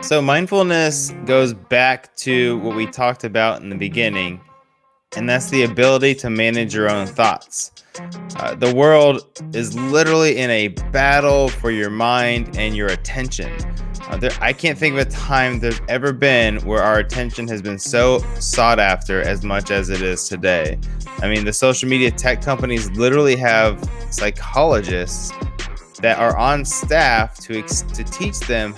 So mindfulness goes back to what we talked about in the beginning, and that's the ability to manage your own thoughts. The world is literally in a battle for your mind and your attention. I can't think of a time there's ever been where our attention has been so sought after as much as it is today. I mean, the social media tech companies literally have psychologists that are on staff to teach them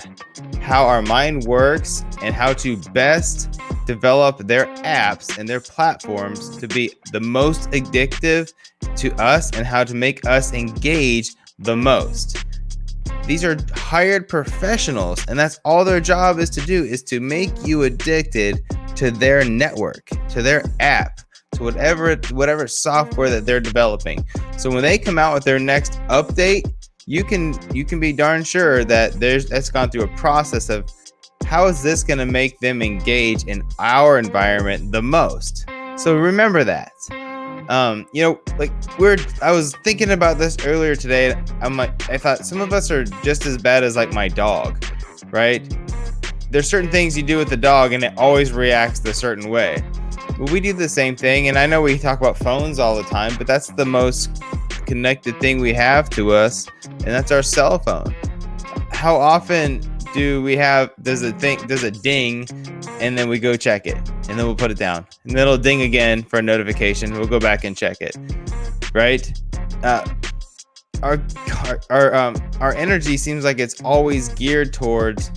how our mind works and how to best develop their apps and their platforms to be the most addictive to us and how to make us engage the most. These are hired professionals, and that's all their job is to do, is to make you addicted to their network, to their app, to whatever software that they're developing. So when they come out with their next update, you can be darn sure that that's gone through a process of how is this going to make them engage in our environment the most. So remember that. I was thinking about this earlier today. I thought some of us are just as bad as like my dog, right? There's certain things you do with the dog and it always reacts a certain way. Well, we do the same thing. And I know we talk about phones all the time, but that's the most connected thing we have to us, and that's our cell phone. How often do we does it ding, and then we go check it, and then we'll put it down, and then it'll ding again for a notification. We'll go back and check it, right? Our energy seems like it's always geared towards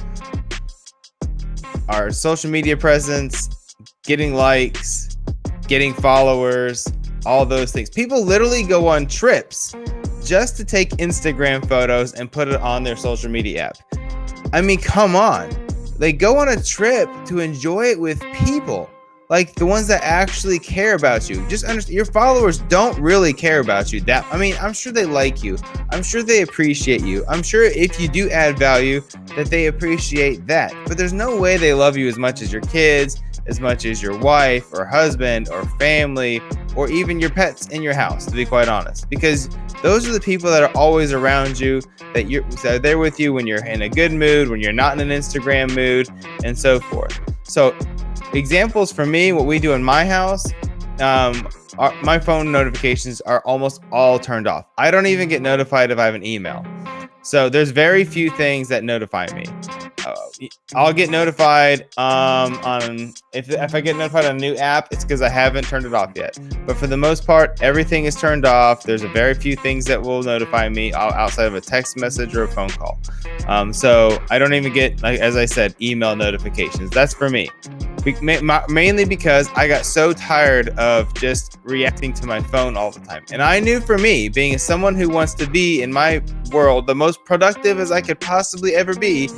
our social media presence, getting likes, getting followers, all those things. People literally go on trips just to take Instagram photos and put it on their social media app. I mean, come on. They go on a trip to enjoy it with people, like the ones that actually care about you. Just understand, your followers don't really care about you. I'm sure they like you. I'm sure they appreciate you. I'm sure if you do add value that they appreciate that. But there's no way they love you as much as your kids, as much as your wife or husband or family, or even your pets in your house, to be quite honest, because those are the people that are always around you, that are there with you when you're in a good mood, when you're not in an Instagram mood, and so forth. So examples for me, what we do in my house, my phone notifications are almost all turned off. I don't even get notified if I have an email. So there's very few things that notify me. I'll get notified on if I get notified on a new app, it's because I haven't turned it off yet. But for the most part, everything is turned off. There's a very few things that will notify me outside of a text message or a phone call. So I don't even get, like as I said, email notifications. That's for me. Mainly because I got so tired of just reacting to my phone all the time. And I knew for me, being someone who wants to be in my world the most productive as I could possibly ever be,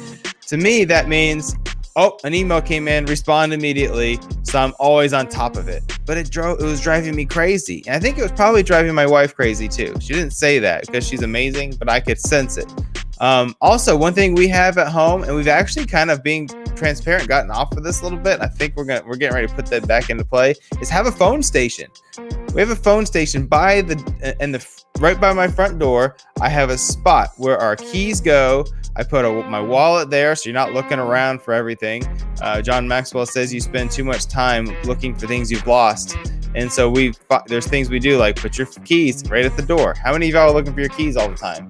to me that means, an email came in, respond immediately, so I'm always on top of it. But it was driving me crazy. And I think it was probably driving my wife crazy too. She didn't say that because she's amazing, but I could sense it. Also, one thing we have at home, and we've actually kind of being transparent gotten off of this a little bit, I think we're getting ready to put that back into play, is have a phone station. We have a phone station right by my front door. I have a spot where our keys go. I put my wallet there, so you're not looking around for everything. John Maxwell says you spend too much time looking for things you've lost. And so there's things we do, like put your keys right at the door. How many of y'all are looking for your keys all the time?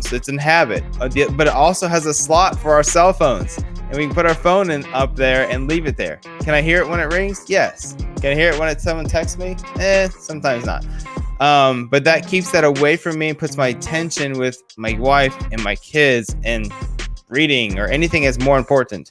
So it's a habit. But it also has a slot for our cell phones. And we can put our phone up there and leave it there. Can I hear it when it rings? Yes. Can I hear it when someone texts me? Sometimes not. But that keeps that away from me and puts my attention with my wife and my kids and reading or anything that's more important.